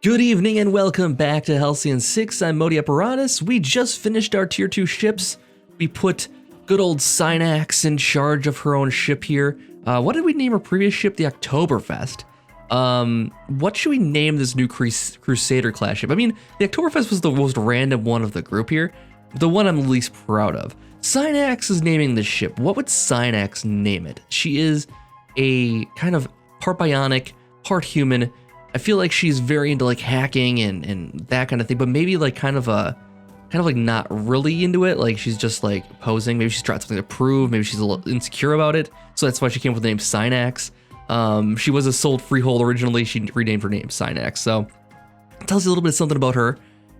Good evening and welcome back to Halcyon 6. I'm Modi Apparatus. We just finished our tier 2 ships. We put good old Synax in charge of her own ship here. What did we name our previous ship? The Oktoberfest. What should we name this new Crusader class ship? I mean, the Oktoberfest was the most random one of the group here. The one I'm least proud of. Synax is naming this ship. What would Synax name it? She is a kind of part bionic, part human. I feel like she's very into like hacking and that kind of thing, but maybe like kind of like not really into it. Like she's just like posing. Maybe she's trying something to prove. Maybe she's a little insecure about it. So that's why she came up with the name Synax. She was a sold freehold originally. She renamed her name Synax. So it tells you a little bit something about her.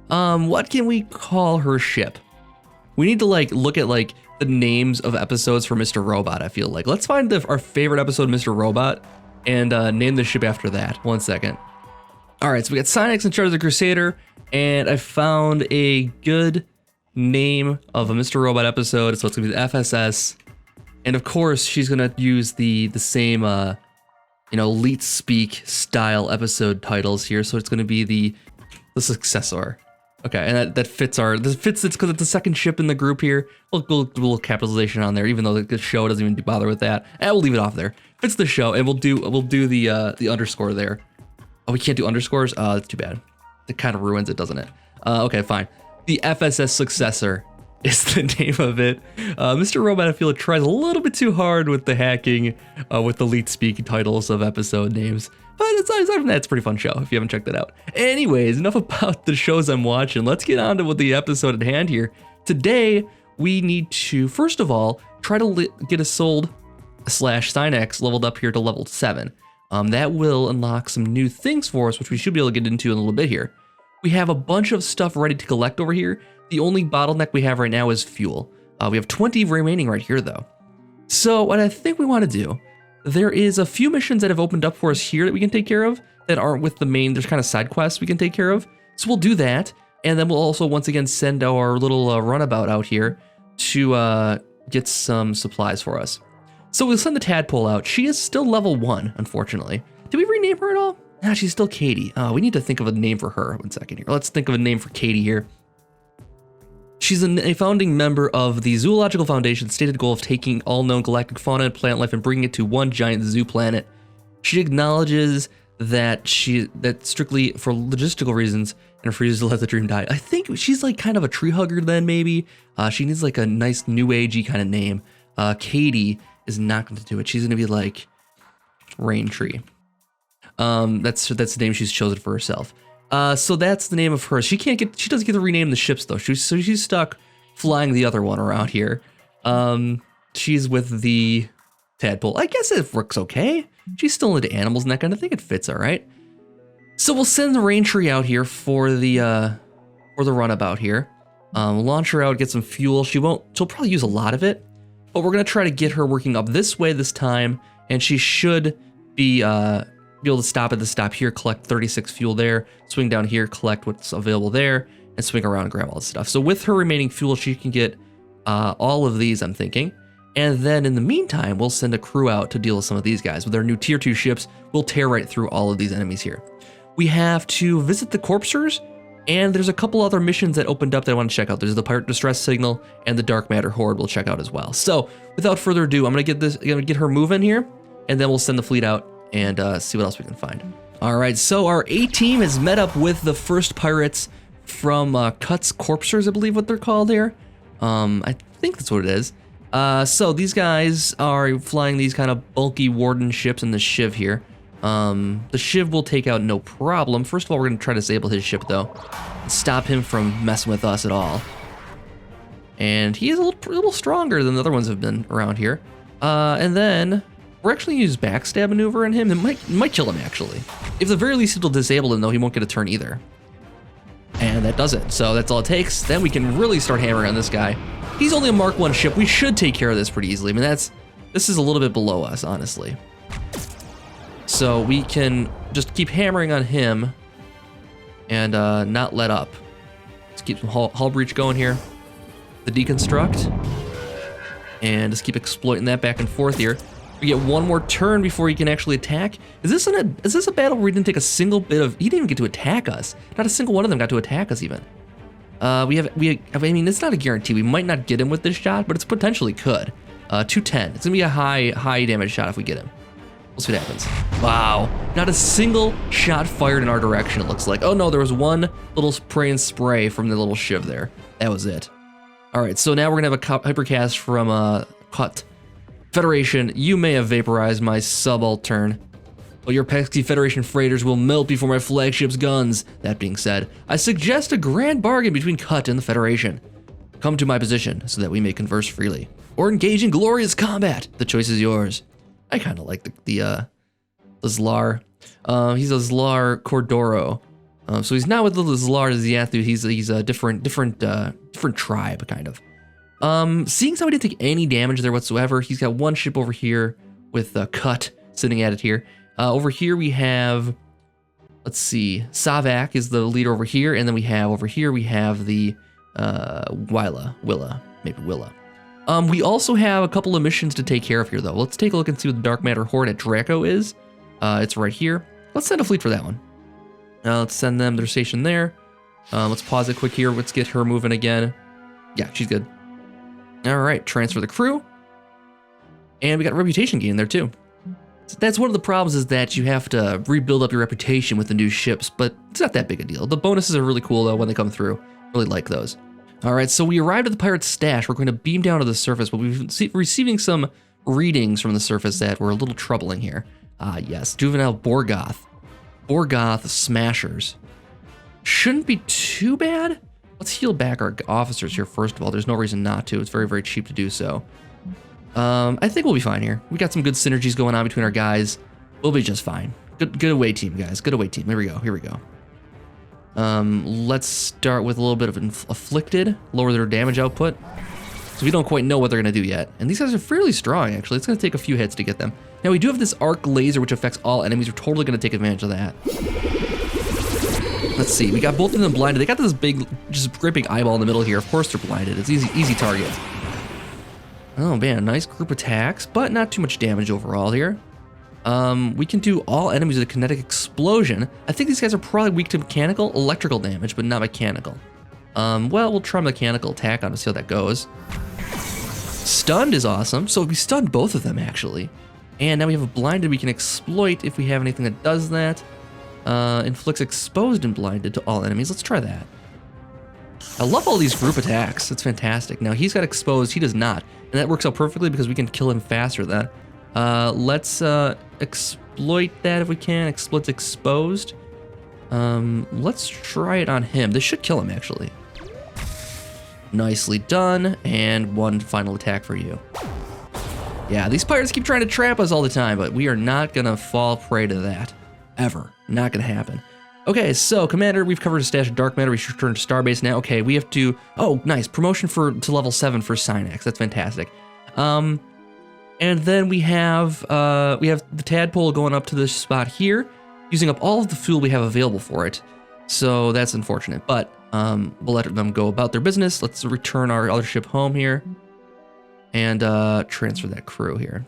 What can we call her ship? We need to like look at like the names of episodes for Mr. Robot. I feel like let's find our favorite episode, Mr. Robot, and name the ship after that. 1 second. All right, so we got Synax in charge of the Crusader, and I found a good name of a Mr. Robot episode, so it's gonna be the FSS, and of course she's gonna use the same elite speak style episode titles here, so it's gonna be the Successor. Okay, and that fits it because it's the second ship in the group here. We'll do a little capitalization on there, even though the show doesn't even bother with that. And we'll leave it off there. Fits the show, and we'll do the underscore there. Oh, we can't do underscores? That's too bad. It kind of ruins it, doesn't it? Okay, fine. The FSS Successor is the name of it. Mr. Robot, I feel it tries a little bit too hard with the hacking, with the lead speak titles of episode names. But aside from that, it's a pretty fun show if you haven't checked it out. Anyways, enough about the shows I'm watching. Let's get on to what the episode at hand here. Today, we need to, first of all, try to get a sold / Synax leveled up here to level 7. That will unlock some new things for us, which we should be able to get into in a little bit here. We have a bunch of stuff ready to collect over here. The only bottleneck we have right now is fuel. We have 20 remaining right here, though. So what I think we want to do, there is a few missions that have opened up for us here that we can take care of that aren't with the main, there's kind of side quests we can take care of. So we'll do that, and then we'll also once again send our little runabout out here to get some supplies for us. So we'll send the Tadpole out. She is still level 1, unfortunately. Did we rename her at all? Nah, she's still Katie. We need to think of a name for her. 1 second here. Let's think of a name for Katie here. She's a founding member of the Zoological Foundation's stated goal of taking all known galactic fauna and plant life and bringing it to one giant zoo planet. She acknowledges that strictly for logistical reasons and refuses to let the dream die. I think she's like kind of a tree hugger then, maybe. She needs like a nice new agey kind of name. Katie is not going to do it. She's going to be like Rain Tree. That's the name she's chosen for herself. So that's the name of her. She doesn't get to rename the ships though. So she's stuck flying the other one around here. She's with the Tadpole. I guess it works okay. She's still into animals and that kind of thing. It fits all right. So we'll send the Rain Tree out here for the runabout here. Launch her out, get some fuel. She'll probably use a lot of it, but we're gonna try to get her working up this way this time, and she should be able to stop at the stop here, collect 36 fuel there, swing down here, collect what's available there, and swing around and grab all this stuff. So with her remaining fuel, she can get all of these, I'm thinking. And then in the meantime, we'll send a crew out to deal with some of these guys. With our new tier 2 ships, we'll tear right through all of these enemies here. We have to visit the Corpsers, and there's a couple other missions that opened up that I want to check out. There's the Pirate Distress Signal and the Dark Matter Horde we'll check out as well. So without further ado, I'm gonna get her moving here, and then we'll send the fleet out and see what else we can find. All right, so our A team has met up with the first pirates from Cut's Corpsers, I believe what they're called here. I think that's what it is. So these guys are flying these kind of bulky Warden ships in the Shiv here. The Shiv will take out no problem. First of all, we're gonna try to disable his ship though, stop him from messing with us at all. And he is a little stronger than the other ones have been around here. And then we're actually gonna use backstab maneuver on him. It might kill him actually. If the very least it'll disable him though, he won't get a turn either. And that does it. So that's all it takes. Then we can really start hammering on this guy. He's only a Mark 1 ship. We should take care of this pretty easily. I mean, this is a little bit below us, honestly. So we can just keep hammering on him and not let up. Let's keep some hull breach going here. The deconstruct. And just keep exploiting that back and forth here. We get one more turn before he can actually attack. Is this a battle where he didn't take a single bit of? He didn't even get to attack us. Not a single one of them got to attack us even. I mean, it's not a guarantee. We might not get him with this shot, but it's potentially could. 210. It's gonna be a high damage shot if we get him. We'll see what happens. Wow, not a single shot fired in our direction. It looks like. Oh no, there was one little spray and spray from the little shiv there. That was it. All right, so now we're gonna have a hypercast from Cut. Federation, you may have vaporized my subaltern, but your pesky Federation freighters will melt before my flagship's guns. That being said, I suggest a grand bargain between Cut and the Federation. Come to my position so that we may converse freely, or engage in glorious combat. The choice is yours. I kind of like the Zlar. He's a Zlar Cordoro. So he's not with the Zlar Ziathu. He's a different tribe kind of. Seeing as how he didn't take any damage there whatsoever, he's got one ship over here with Cut sitting at it here. Over here we have, let's see, Savak is the leader over here, and then we have over here we have the Willa. We also have a couple of missions to take care of here though. Let's take a look and see what the Dark Matter Horde at Draco is. It's right here. Let's send a fleet for that one. Let's send them, they're stationed there. Let's pause it quick here. Let's get her moving again. Yeah, she's good. All right, transfer the crew. And we got reputation gain there too. So that's one of the problems, is that you have to rebuild up your reputation with the new ships, but it's not that big a deal. The bonuses are really cool though when they come through. Really like those. All right, so we arrived at the pirate's stash. We're going to beam down to the surface, but we've receiving some readings from the surface that were a little troubling here. Yes, juvenile Borgoth. Borgoth smashers. Shouldn't be too bad. Let's heal back our officers here first of all. There's no reason not to. It's very, very cheap to do so. I think we'll be fine here. We got some good synergies going on between our guys. We'll be just fine. Good away team, guys. Good away team. Here we go. Let's start with a little bit of afflicted. Lower their damage output. So we don't quite know what they're going to do yet. And these guys are fairly strong, actually. It's going to take a few hits to get them. Now, we do have this arc laser, which affects all enemies. We're totally going to take advantage of that. Let's see. We got both of them blinded. They got this big, just great big eyeball in the middle here. Of course they're blinded. It's easy target. Oh, man. Nice group attacks, but not too much damage overall here. We can do all enemies with a kinetic explosion. I think these guys are probably weak to electrical damage, but not mechanical. Well, we'll try mechanical attack on to see how that goes. Stunned is awesome. So we stunned both of them, actually. And now we have a blinded we can exploit if we have anything that does that. Inflicts exposed and blinded to all enemies. Let's try that. I love all these group attacks. It's fantastic. Now he's got exposed, he does not. And that works out perfectly because we can kill him faster then. Let's exploit that if we can. Exploit exposed. Let's try it on him. This should kill him actually. Nicely done. And one final attack for you. Yeah, these pirates keep trying to trap us all the time, but we are not gonna fall prey to that. Ever. Not gonna happen. Okay, so Commander, we've covered a stash of dark matter. We should return to Starbase now. Okay, we have to. Oh, nice promotion to level 7 for Synax. That's fantastic. And then we have the tadpole going up to this spot here, using up all of the fuel we have available for it. So that's unfortunate, but we'll let them go about their business. Let's return our other ship home here, and transfer that crew here.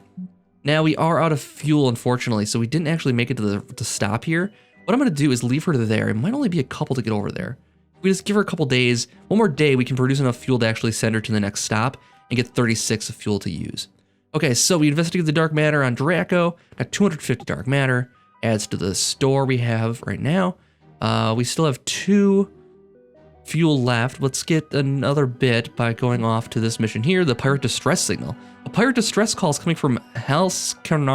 Now we are out of fuel, unfortunately, so we didn't actually make it to stop here. What I'm gonna do is leave her to there. It might only be a couple to get over there. If we just give her a couple days, one more day, we can produce enough fuel to actually send her to the next stop and get 36 of fuel to use. Okay, so we investigated the dark matter on Draco, got 250 dark matter, adds to the store we have right now. We still have 2 fuel left. Let's get another bit by going off to this mission here, the pirate distress signal. A pirate distress call is coming from Halcyon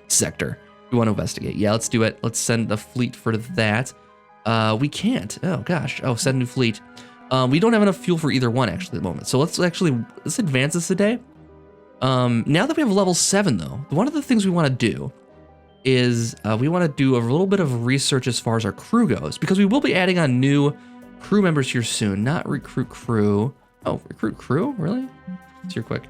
sector. We want to investigate. Yeah, let's do it. Let's send a fleet for that. We can't. Oh gosh. Oh, send a new fleet. We don't have enough fuel for either one actually at the moment. So let's advance this today. Now that we have level 7 though, one of the things we want to do is we want to do a little bit of research as far as our crew goes, because we will be adding on new crew members here soon. Not recruit crew. Oh, recruit crew? Really? Let's hear quick.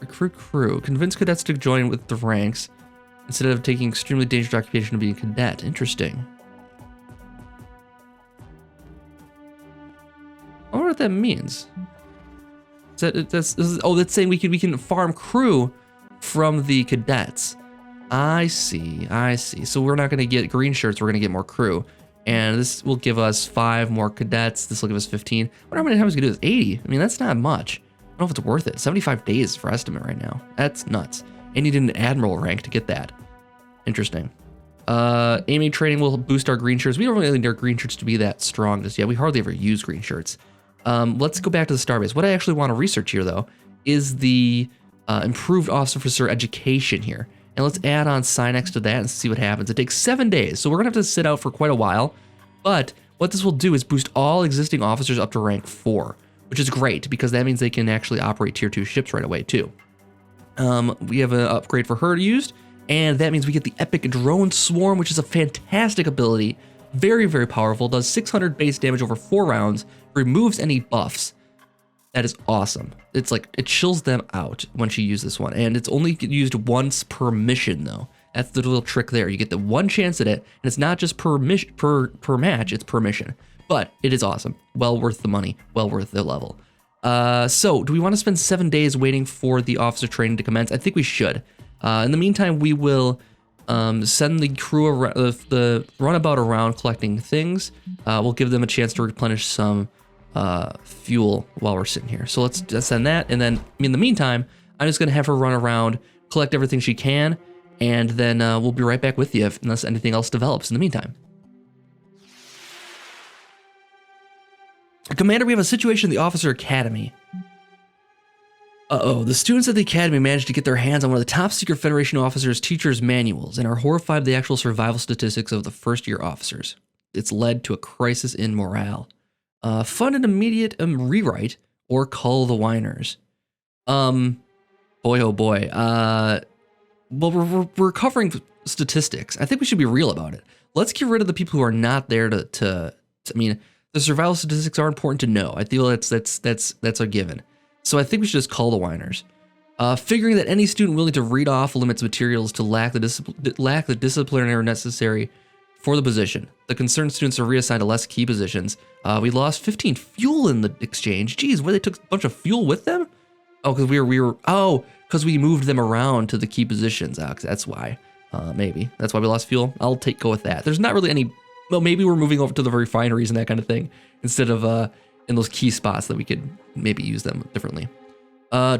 Recruit crew. Convince cadets to join with the ranks instead of taking extremely dangerous occupation of being a cadet. Interesting. I wonder what that means. That's saying we can farm crew from the cadets. I see. So we're not gonna get green shirts, we're gonna get more crew. And this will give us 5 more cadets. This will give us 15. I wonder how many times we can do this? 80. I mean, that's not much. I don't know if it's worth it. 75 days for estimate right now. That's nuts. And you need an admiral rank to get that. Interesting. Aiming training will boost our green shirts. We don't really need our green shirts to be that strong just yet. We hardly ever use green shirts. Let's go back to the Starbase. What I actually want to research here, though, is the improved officer education here. And let's add on Synex to that and see what happens. It takes 7 days, so we're gonna have to sit out for quite a while. But what this will do is boost all existing officers up to rank 4, which is great because that means they can actually operate tier 2 ships right away too. We have an upgrade for her used, and that means we get the epic drone swarm, which is a fantastic ability. Very, very powerful. Does 600 base damage over 4 rounds, removes any buffs. That is awesome. It's like, it chills them out when she uses this one. And it's only used once per mission though. That's the little trick there. You get the one chance at it, and it's not just per match, it's per mission. But it is awesome. Well worth the money, well worth the level. So do we want to spend 7 days waiting for the officer training to commence? I think we should. In the meantime, we will send the crew around, the runabout around collecting things. We'll give them a chance to replenish some fuel while we're sitting here. So let's send that, and then in the meantime, I'm just gonna have her run around, collect everything she can, and then we'll be right back with you unless anything else develops in the meantime. Commander, we have a situation in the Officer Academy. The students at the Academy managed to get their hands on one of the top secret Federation officers' teachers' manuals and are horrified at the actual survival statistics of the first-year officers. It's led to a crisis in morale. Fund an immediate rewrite or cull the whiners. Boy, oh boy. Well, we're covering statistics. I think we should be real about it. Let's get rid of the people who are not there to I mean, the survival statistics are important to know. I feel that's a given. So I think we should just call the whiners. Figuring that any student willing to read off limits materials to lack the disciplinary necessary for the position. The concerned students are reassigned to less key positions. We lost 15 fuel in the exchange. Geez, where they took a bunch of fuel with them? Oh, because because we moved them around to the key positions. That's why. Maybe that's why we lost fuel. I'll go with that. There's not really any. Well, maybe we're moving over to the refineries and that kind of thing instead of in those key spots that we could maybe use them differently.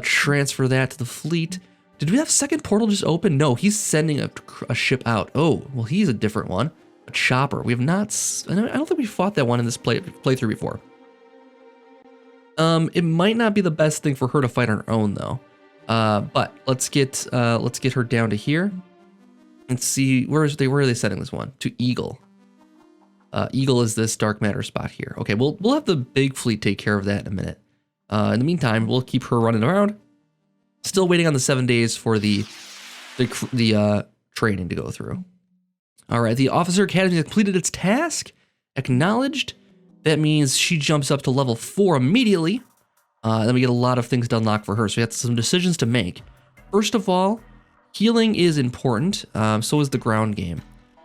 Transfer that to the fleet. Did we have second portal just open? No, he's sending a ship out. Oh, well, he's a different one. A chopper. We have not. I don't think we fought that one in this playthrough before. It might not be the best thing for her to fight on her own though. But let's get her down to here and see where are they sending this one? To Eagle. Eagle is this dark matter spot here. Okay, we'll have the big fleet take care of that in a minute. In the meantime, we'll keep her running around. Still waiting on the 7 days for the training to go through. All right, the Officer Academy has completed its task. Acknowledged. That means she jumps up to level 4 immediately. Then we get a lot of things to unlock for her. So we have some decisions to make. First of all, healing is important. So is the ground game.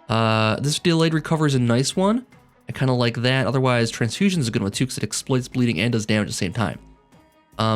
This delayed recovery is a nice one. I kind of like that. Otherwise, transfusion is a good one too because it exploits bleeding and does damage at the same time.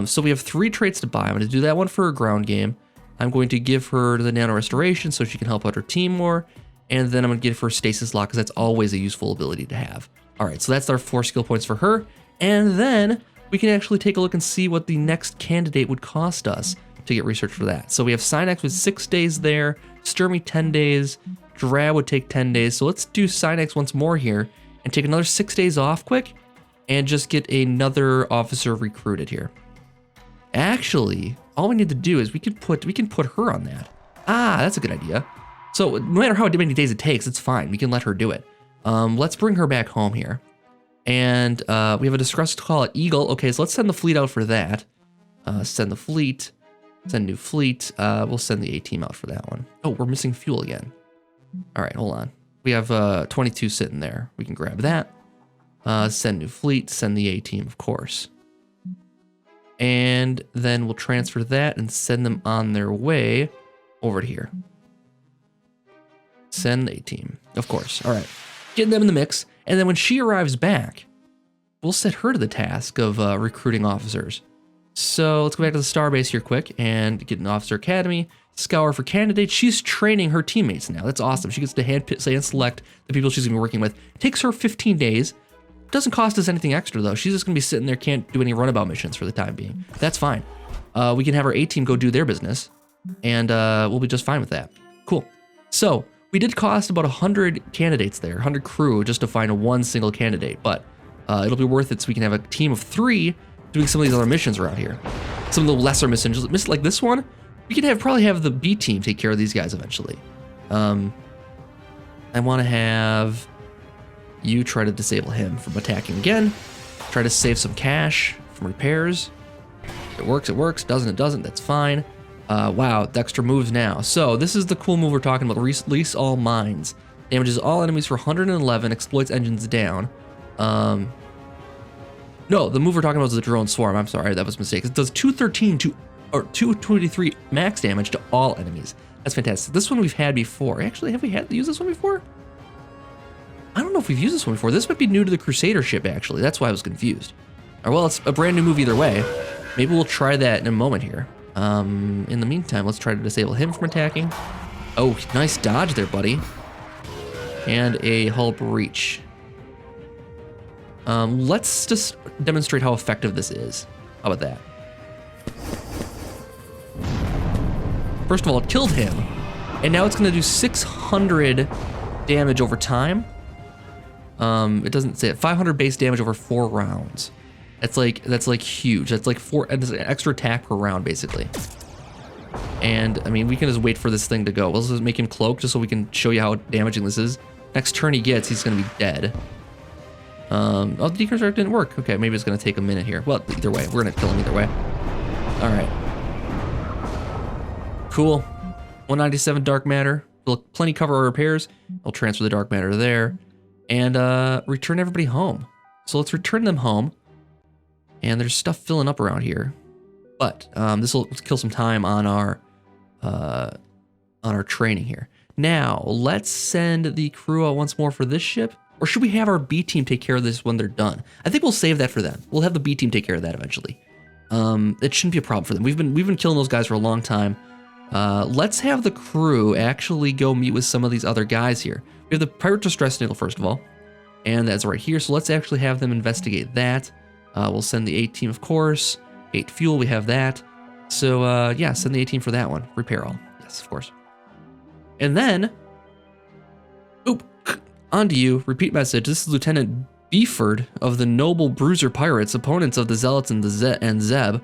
So we have 3 traits to buy. I'm going to do that one for her ground game. I'm going to give her the nano restoration so she can help out her team more. And then I'm going to give her stasis lock because that's always a useful ability to have. All right, so that's our 4 skill points for her. And then we can actually take a look and see what the next candidate would cost us to get research for that. So we have Synex with 6 days there, Sturmy 10 days, Drab would take 10 days. So let's do Synex once more here and take another 6 days off quick and just get another officer recruited here. Actually, all we need to do is we can put her on that. Ah, that's a good idea. So no matter how many days it takes, it's fine. We can let her do it. Let's bring her back home here. And we have a distress call at Eagle. Okay, so let's send the fleet out for that. Send the fleet. Send new fleet. We'll send the A-team out for that one. Oh, we're missing fuel again. All right, hold on. We have 22 sitting there. We can grab that. Send new fleet. Send the A-team, of course. And then we'll transfer that and send them on their way over to here. Send the A-team, of course. All right, getting them in the mix. And then when she arrives back, we'll set her to the task of recruiting officers. So let's go back to the Starbase here quick and get an Officer Academy. Scour for candidates. She's training her teammates now. That's awesome. She gets to hand select the people she's gonna be working with. It takes her 15 days. Doesn't cost us anything extra though. She's just gonna be sitting there, can't do any runabout missions for the time being. That's fine. We can have our A team go do their business, and we'll be just fine with that. Cool. So we did cost about 100 candidates there, 100 crew just to find one single candidate, but it'll be worth it so we can have a team of 3 doing some of these other missions around here. Some of the lesser missions like this one, we can probably have the B team take care of these guys eventually. I want to have you try to disable him from attacking again. Try to save some cash from repairs. If it works, it works. Doesn't, it doesn't. That's fine. Wow, Dexter moves now. So this is the cool move we're talking about. Release all mines. Damages all enemies for 111. Exploits engines down. No, the move we're talking about is the drone swarm. I'm sorry, that was a mistake. It does 213 or 223 max damage to all enemies. That's fantastic. This one we've had before. Actually, have we had to use this one before? I don't know if we've used this one before. This might be new to the Crusader ship, actually. That's why I was confused. Or, well, it's a brand new move either way. Maybe we'll try that in a moment here. In the meantime, let's try to disable him from attacking. Oh, nice dodge there, buddy. And a hull breach. Let's just demonstrate how effective this is. How about that? First of all, it killed him, and now it's gonna do 600 damage over time. It doesn't say it. 500 base damage over 4 rounds. That's like huge. That's like that's an extra attack per round, basically. And I mean, we can just wait for this thing to go. Let's just make him cloak just so we can show you how damaging this is. Next turn he gets, he's gonna be dead. Oh, the deconstruct didn't work. Okay, maybe it's gonna take a minute here. Well, either way, we're gonna kill him either way. All right. Cool. 197 dark matter. We'll plenty cover our repairs. I'll transfer the dark matter there, and return everybody home. So let's return them home. And there's stuff filling up around here, but this will kill some time on our training here. Now let's send the crew out once more for this ship. Or should we have our B team take care of this when they're done? I think we'll save that for them. We'll have the B team take care of that eventually. It shouldn't be a problem for them. We've been killing those guys for a long time. Let's have the crew actually go meet with some of these other guys here. We have the pirate distress signal first of all, and that's right here. So let's actually have them investigate that. We'll send the A team, of course. 8 fuel, we have that. So yeah, send the A team for that one. Repair all, yes, of course. And then, oop. On to you. Repeat message. This is Lieutenant Beeford of the Noble Bruiser Pirates, opponents of the Zealots and Zeb.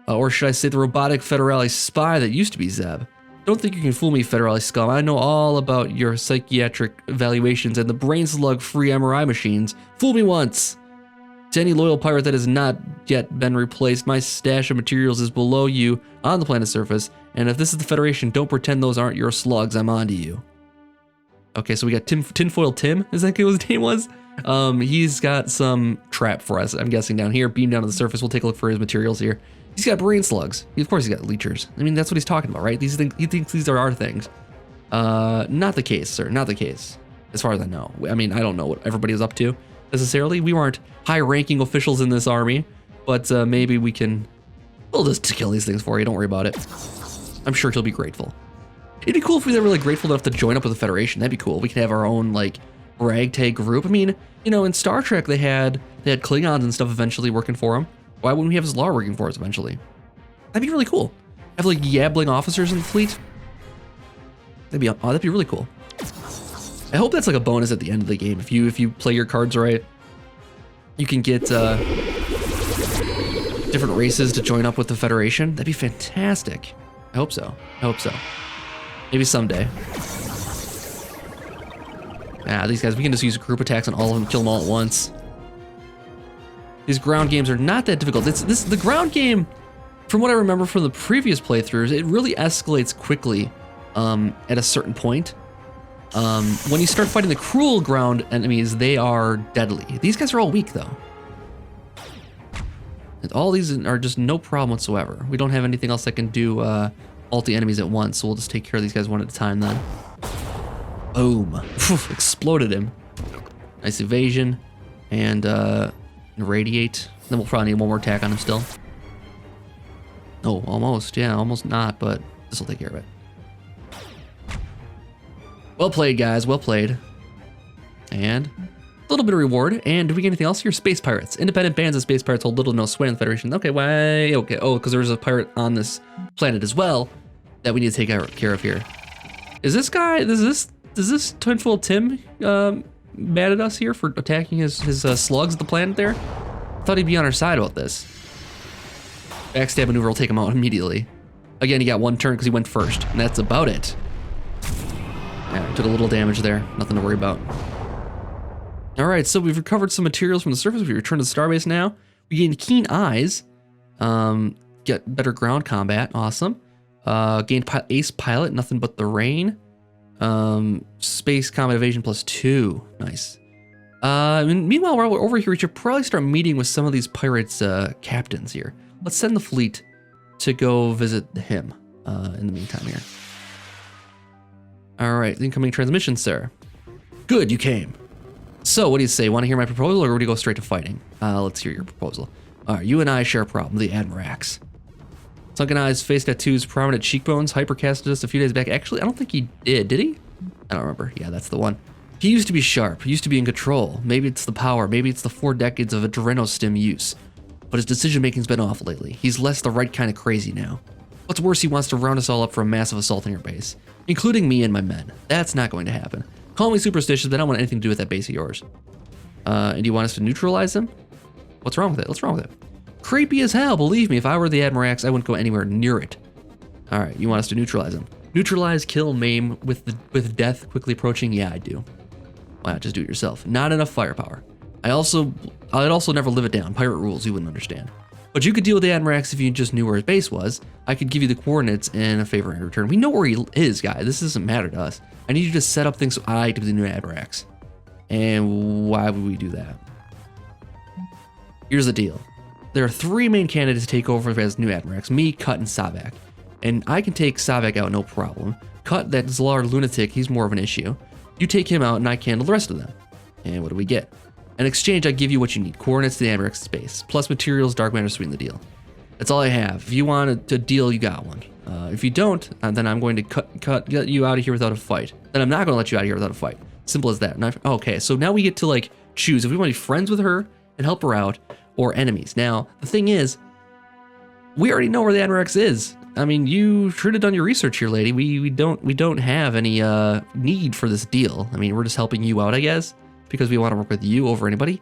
Or should I say the robotic Federale spy that used to be Zeb. Don't think you can fool me, Federale scum. I know all about your psychiatric evaluations and the brain slug-free MRI machines. Fool me once. To any loyal pirate that has not yet been replaced, my stash of materials is below you on the planet's surface, and if this is the Federation, don't pretend those aren't your slugs. I'm on to you. Okay, so we got Tinfoil Tim, is that what his name was? He's got some trap for us, I'm guessing, down here. Beam down to the surface, we'll take a look for his materials here. He's got brain slugs. Of course he's got leechers. I mean, that's what he's talking about, right? These things, he thinks these are our things. Not the case, sir, not the case. As far as I know. I mean, I don't know what everybody is up to necessarily. We weren't high-ranking officials in this army, but maybe we'll just kill these things for you, don't worry about it. I'm sure he'll be grateful. It'd be cool if we were really grateful enough to join up with the Federation. That'd be cool. We could have our own like ragtag group. I mean, you know, in Star Trek they had Klingons and stuff eventually working for them. Why wouldn't we have Zlar working for us eventually? That'd be really cool. Have like yabbling officers in the fleet. That'd be really cool. I hope that's like a bonus at the end of the game. If you play your cards right, you can get different races to join up with the Federation. That'd be fantastic. I hope so. I hope so. Maybe someday. These guys, we can just use group attacks on all of them, kill them all at once. These ground games are not that difficult. The ground game, from what I remember from the previous playthroughs, it really escalates quickly at a certain point. When you start fighting the cruel ground enemies, they are deadly. These guys are all weak though. And all these are just no problem whatsoever. We don't have anything else that can do multi-enemies at once, so we'll just take care of these guys one at a time then. Boom. Exploded him. Nice evasion. And radiate. Then we'll probably need one more attack on him still. Oh, almost. Yeah, almost not, but this will take care of it. Well played, guys. Well played. And a little bit of reward. And do we get anything else here? Space pirates. Independent bands of space pirates hold little to no sway in the Federation. Okay, why? Okay. Oh, because there's a pirate on this planet as well that we need to take care of here. Is this guy? Is this Twinfold Tim mad at us here for attacking his slugs at the planet there? I thought he'd be on our side about this. Backstab maneuver will take him out immediately. Again, he got one turn because he went first, and that's about it. Yeah, took a little damage there. Nothing to worry about. All right, so we've recovered some materials from the surface. We return to the Starbase now. We gained keen eyes. Get better ground combat. Awesome. Gained ace pilot. Nothing but the rain. Space combat evasion +2. Nice. Meanwhile, while we're over here, we should probably start meeting with some of these pirates' captains here. Let's send the fleet to go visit him in the meantime here. All right, incoming transmission, sir. Good, you came. So, what do you say? Want to hear my proposal, or would you go straight to fighting? Let's hear your proposal. All right, you and I share a problem, the Admirax. Sunken eyes, face tattoos, prominent cheekbones, hypercasted us a few days back. Actually, I don't think he did he? I don't remember. Yeah, that's the one. He used to be sharp, used to be in control. Maybe it's the power, maybe it's the 4 decades of adrenostim use. But his decision-making's been off lately. He's less the right kind of crazy now. What's worse, he wants to round us all up for a massive assault on your base, including me and my men. That's not going to happen. Call me superstitious, but I don't want anything to do with that base of yours. And do you want us to neutralize him? What's wrong with it? What's wrong with it? Creepy as hell, believe me. If I were the Admirax, I wouldn't go anywhere near it. All right, you want us to neutralize him? Neutralize, kill, maim, with death quickly approaching? Yeah, I do. Why not just do it yourself? Not enough firepower. I'd also never live it down. Pirate rules, you wouldn't understand. But you could deal with the Admirax if you just knew where his base was. I could give you the coordinates and a favor in return. We know where he is, guy. This doesn't matter to us. I need you to set up things so I can be the new Admirax. And why would we do that? Here's the deal. There are 3 main candidates to take over as new Admirax. Me, Cut, and Savak. And I can take Savak out, no problem. Cut, that Zlar lunatic, he's more of an issue. You take him out and I can handle the rest of them. And what do we get? In exchange, I give you what you need. Coordinates to the Admirax's base, plus materials, dark matter, sweeten the deal. That's all I have. If you want a deal, you got one. If you don't, then I'm going to get you out of here without a fight. Then I'm not going to let you out of here without a fight. Simple as that. Okay, so now we get to like choose if we want to be friends with her and help her out, or enemies. Now, the thing is, we already know where the Admirax is. I mean, you should have done your research here, lady. We don't have any need for this deal. I mean, we're just helping you out, I guess, because we want to work with you over anybody.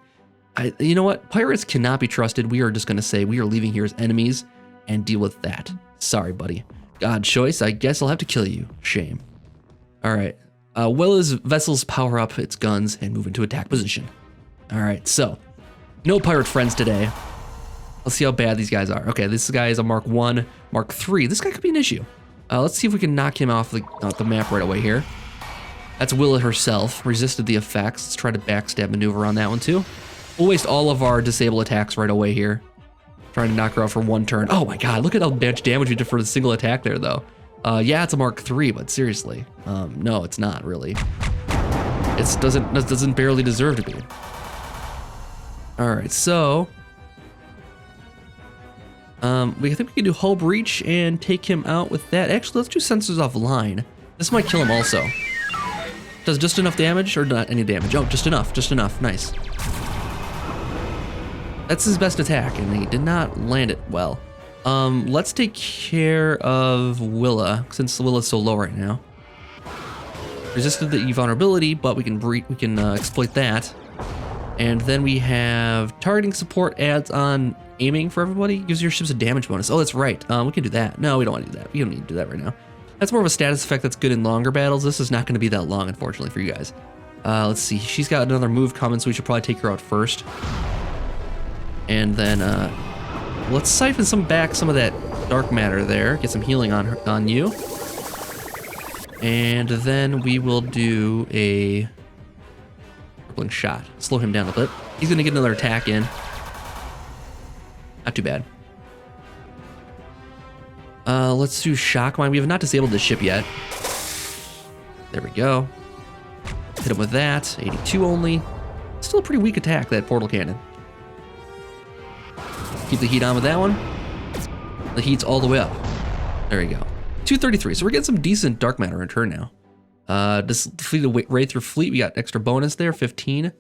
You know what? Pirates cannot be trusted. We are just going to say we are leaving here as enemies and deal with that. Sorry, buddy. God choice, I guess I'll have to kill you. Shame. All right. Will his vessels power up its guns and move into attack position. All right, so no pirate friends today. Let's see how bad these guys are. Okay, this guy is a Mark 1, Mark 3. This guy could be an issue. Let's see if we can knock him off the map right away here. That's Willa herself. Resisted the effects. Let's try to backstab maneuver on that one too. We'll waste all of our disable attacks right away here. Trying to knock her out for 1 turn. Oh my god, look at how much damage we did for the single attack there though. Yeah, it's a Mark 3, but seriously. No, it's not really. It doesn't barely deserve to be. All right, so I think we can do hull breach and take him out with that. Actually, let's do sensors offline. This might kill him also. Does just enough damage or not any damage? Oh, just enough, nice. That's his best attack, and he did not land it well. Let's take care of Willa, since Willa's so low right now. Resisted the vulnerability, but we can exploit that. And then we have targeting support adds on aiming for everybody. Gives your ships a damage bonus. Oh, that's right. We can do that. No, we don't want to do that. We don't need to do that right now. That's more of a status effect that's good in longer battles. This is not going to be that long, unfortunately, for you guys. Let's see. She's got another move coming, so we should probably take her out first. And then let's siphon some of that dark matter there. Get some healing on you. And then we will do a crippling shot. Slow him down a bit. He's going to get another attack in. Not too bad. Let's do shock mine. We have not disabled this ship yet. There we go. Hit him with that. 82 only. Still a pretty weak attack, that portal cannon. Keep the heat on with that one. The heat's all the way up. There you go. 233. So we're getting some decent dark matter in turn now. This fleet of Wraith fleet, we got extra bonus there, 15.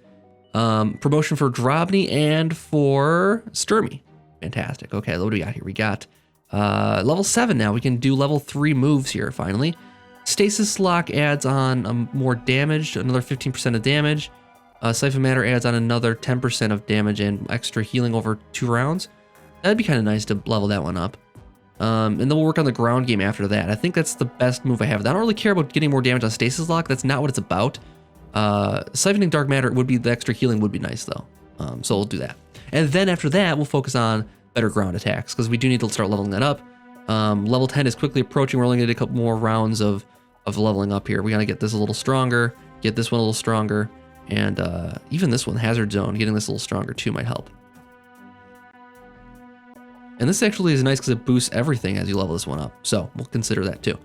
Promotion for Drobny and for Sturmy. Fantastic. Okay, what do we got here? We got level 7 now. We can do level 3 moves here finally. Stasis Lock adds on more damage, another 15% of damage. Siphon Matter adds on another 10% of damage and extra healing over 2 rounds. That'd be kind of nice to level that one up. And then we'll work on the ground game after that. I think that's the best move I have. I don't really care about getting more damage on Stasis Lock. That's not what it's about. Siphoning Dark Matter would be, the extra healing would be nice though. So we'll do that. And then after that, we'll focus on better ground attacks because we do need to start leveling that up. Level 10 is quickly approaching. We're only going to do a couple more rounds of leveling up here. We got to get this a little stronger, get this one a little stronger, and even this one, Hazard Zone, getting this a little stronger too might help. And this actually is nice because it boosts everything as you level this one up. So we'll consider that too.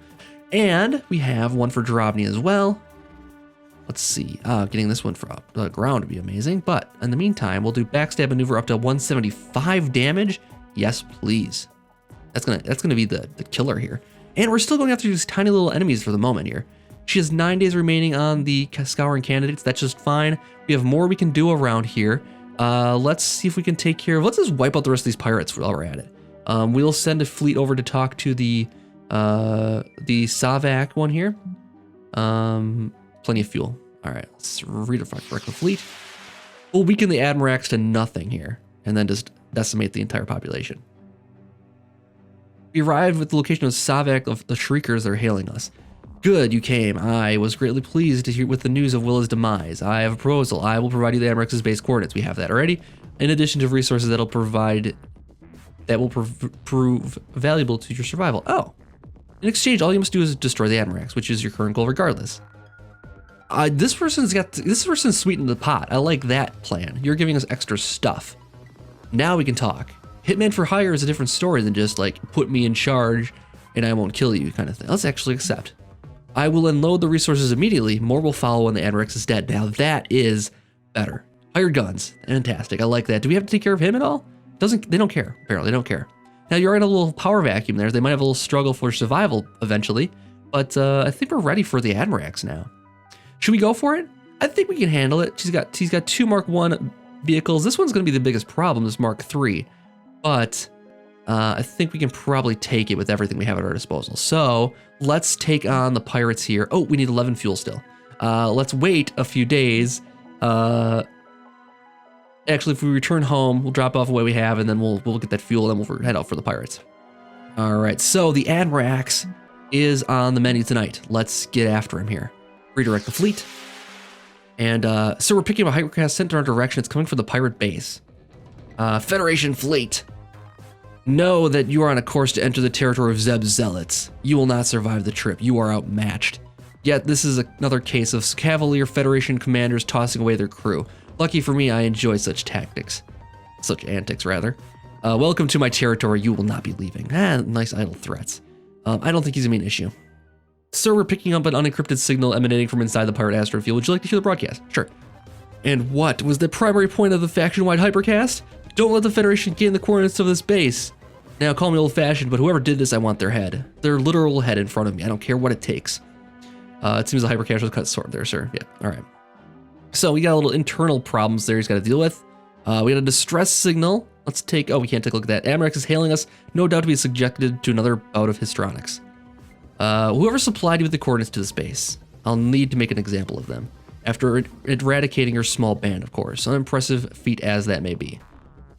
And we have one for Drobny as well. Let's see, getting this one for the ground would be amazing. But in the meantime, we'll do backstab maneuver up to 175 damage. Yes, please. That's gonna be the killer here. And we're still going after these tiny little enemies for the moment here. She has 9 days remaining on the scouring candidates. That's just fine. We have more we can do around here. Let's see if we can take care of, let's just wipe out the rest of these pirates while we're at it. We'll send a fleet over to talk to the Savak one here. Plenty of fuel. All right, let's redirect the fleet. We'll weaken the Admirax to nothing here, and then just decimate the entire population. We arrived at the location of Savak of the Shriekers. They're hailing us. Good, you came. I was greatly pleased to hear with the news of Willa's demise. I have a proposal. I will provide you the Admirax's base coordinates. We have that already. In addition to resources that will prove valuable to your survival. Oh, in exchange, all you must do is destroy the Admirax, which is your current goal regardless. This person's sweetened the pot. I like that plan. You're giving us extra stuff. Now we can talk. Hitman for hire is a different story than just like put me in charge and I won't kill you kind of thing. Let's actually accept. I will unload the resources immediately. More will follow when the Admirax is dead. Now that is better. Hired guns. Fantastic. I like that. Do we have to take care of him at all? They don't care. Apparently, they don't care. Now you're in a little power vacuum there. They might have a little struggle for survival eventually, but I think we're ready for the Admirax now. Should we go for it? I think we can handle it. She's got 2 Mark 1 vehicles. This one's going to be the biggest problem, this Mark 3, but I think we can probably take it with everything we have at our disposal. So let's take on the pirates here. Oh, we need 11 fuel still. Let's wait a few days. Actually, if we return home, we'll drop off what we have, and then we'll get that fuel, and we'll head out for the pirates. All right, so the Admirax is on the menu tonight. Let's get after him here. Redirect the fleet. And so we're picking up a hypercast sent in our direction. It's coming from the pirate base. Federation fleet. Know that you are on a course to enter the territory of Zeb's zealots. You will not survive the trip. You are outmatched. Yet this is another case of Cavalier Federation commanders tossing away their crew. Lucky for me, I enjoy such tactics. Such antics, rather. Welcome to my territory. You will not be leaving. Nice idle threats. I don't think he's gonna be an issue. Sir, we're picking up an unencrypted signal emanating from inside the pirate asteroid field. Would you like to hear the broadcast? Sure. And what was the primary point of the faction-wide hypercast? Don't let the Federation gain the coordinates of this base. Now, call me old-fashioned, but whoever did this, I want their head. Their literal head in front of me. I don't care what it takes. It seems the hypercast was cut short there, sir. Yeah, all right. So we got a little internal problems there he's got to deal with. We got a distress signal. Let's take, oh, we can't take a look at that. Admirax is hailing us, no doubt to be subjected to another bout of histrionics. Whoever supplied you with the coordinates to this base, I'll need to make an example of them. After eradicating your small band, of course, unimpressive feat as that may be.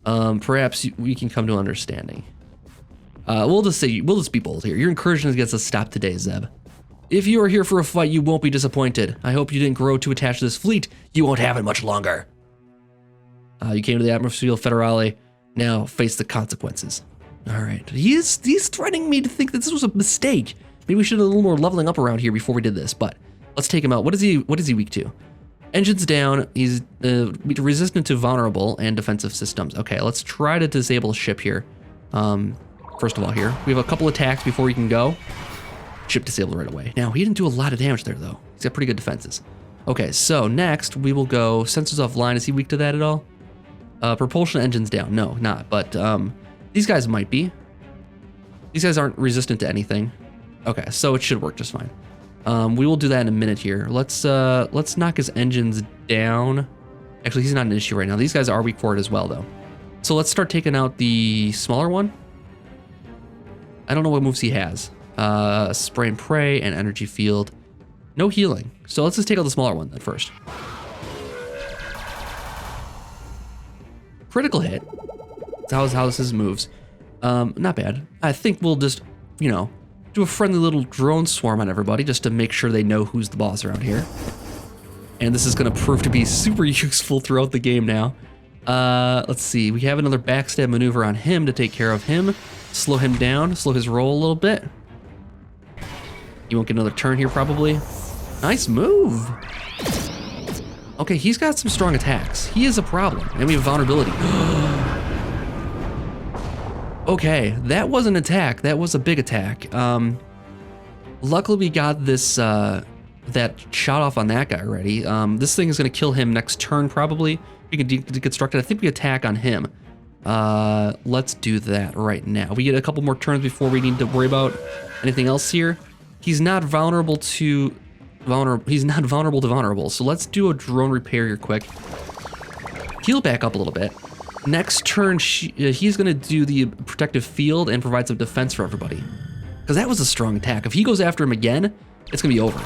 Perhaps we can come to an understanding. We'll just be bold here. Your incursion gets us stopped today, Zeb. If you are here for a fight, you won't be disappointed. I hope you didn't grow too attached to this fleet. You won't have it much longer. You came to the Admiral Federale. Now face the consequences. All right. He's threatening me to think that this was a mistake. Maybe we should have a little more leveling up around here before we did this, but let's take him out. What is he weak to? Engines down. He's resistant to vulnerable and defensive systems. Okay, let's try to disable a ship here. First of all here, we have a couple attacks before we can go. Ship disabled right away. Now, he didn't do a lot of damage there, though. He's got pretty good defenses. Okay, so next we will go sensors offline. Is he weak to that at all? Propulsion engines down. No, not. But these guys might be. These guys aren't resistant to anything. Okay, so it should work just fine. We will do that in a minute here. Let's knock his engines down. Actually, he's not an issue right now. These guys are weak for it as well, though. So let's start taking out the smaller one. I don't know what moves he has. Spray and pray and energy field. No healing. So let's just take out the smaller one then first. Critical hit. That's how this moves. Not bad. I think we'll just, you know, do a friendly little drone swarm on everybody just to make sure they know who's the boss around here. And this is going to prove to be super useful throughout the game now. Let's see. We have another backstab maneuver on him to take care of him. Slow him down. Slow his roll a little bit. You won't get another turn here probably. Nice move. Okay, he's got some strong attacks. He is a problem. And we have vulnerability. Okay, that was an attack. That was a big attack. Luckily we got this, that shot off on that guy already. This thing is gonna kill him next turn probably. We can deconstruct it. I think we attack on him. Let's do that right now. We get a couple more turns before we need to worry about anything else here. He's not vulnerable to vulnerable. So let's do a drone repair here quick. Heal back up a little bit. Next turn, he's gonna do the protective field and provide some defense for everybody. Because that was a strong attack. If he goes after him again, it's gonna be over.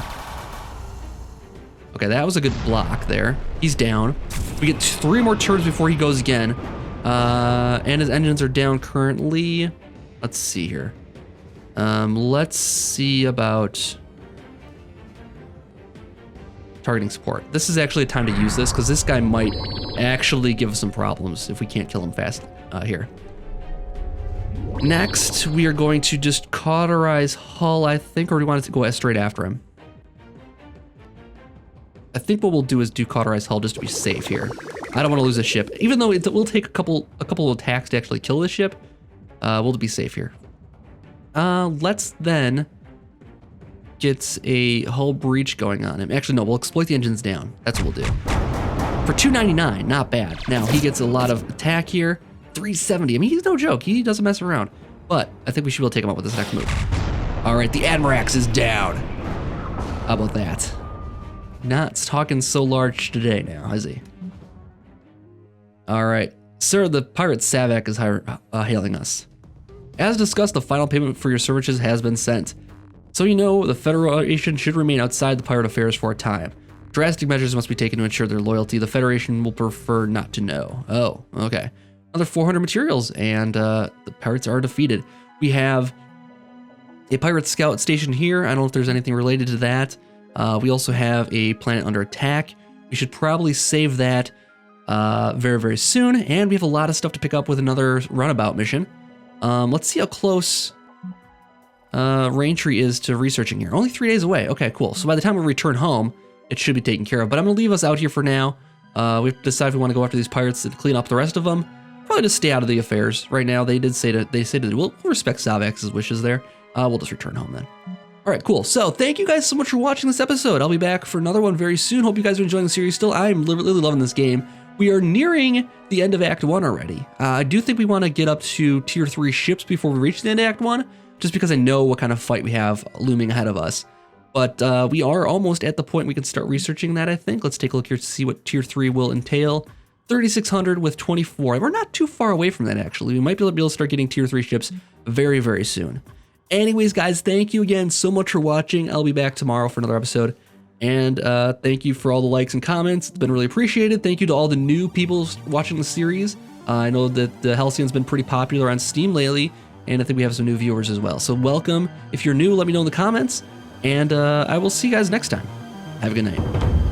Okay, that was a good block there. He's down. We get 3 more turns before he goes again. And his engines are down currently. Let's see here. Let's see about targeting support. This is actually a time to use this because this guy might actually give us some problems if we can't kill him fast here. Next, we are going to just cauterize Hull, I think, or do we want to go straight after him? I think what we'll do is do cauterize Hull just to be safe here. I don't want to lose a ship, even though it will take a couple of attacks to actually kill this ship. We'll be safe here. Let's then get a hull breach going on him. Actually, no, we'll exploit the engines down. That's what we'll do. For 299, not bad. Now, he gets a lot of attack here. 370, I mean, he's no joke. He doesn't mess around. But I think we should be able to take him out with this next move. All right, the Admirax is down. How about that? Not talking so large today now, is he? All right. Sir, the pirate Savak is hailing us. As discussed, the final payment for your services has been sent. So you know, the Federation should remain outside the pirate affairs for a time. Drastic measures must be taken to ensure their loyalty. The Federation will prefer not to know. Oh, okay. Another 400 materials, and the pirates are defeated. We have a pirate scout stationed here. I don't know if there's anything related to that. We also have a planet under attack. We should probably save that very, very soon. And we have a lot of stuff to pick up with another runabout mission. Let's see how close Raintree is to researching here. Only 3 days away. Okay, cool. So by the time we return home, it should be taken care of. But I'm going to leave us out here for now. We have to decide if we want to go after these pirates and clean up the rest of them. Probably just stay out of the affairs right now. They did say that we'll respect Salvax's wishes there. We'll just return home then. All right, cool. So thank you guys so much for watching this episode. I'll be back for another one very soon. Hope you guys are enjoying the series still. I'm really loving this game. We are nearing the end of Act 1 already. I do think we want to get up to Tier 3 ships before we reach the end of Act 1, just because I know what kind of fight we have looming ahead of us. But we are almost at the point we can start researching that, I think. Let's take a look here to see what Tier 3 will entail. 3,600 with 24. We're not too far away from that, actually. We might be able to start getting Tier 3 ships very, very soon. Anyways, guys, thank you again so much for watching. I'll be back tomorrow for another episode. And thank you for all the likes and comments. It's been really appreciated. Thank you to all the new people watching the series. I know that the Halcyon's been pretty popular on Steam lately, and I think we have some new viewers as well. So welcome. If you're new, let me know in the comments, and I will see you guys next time. Have a good night.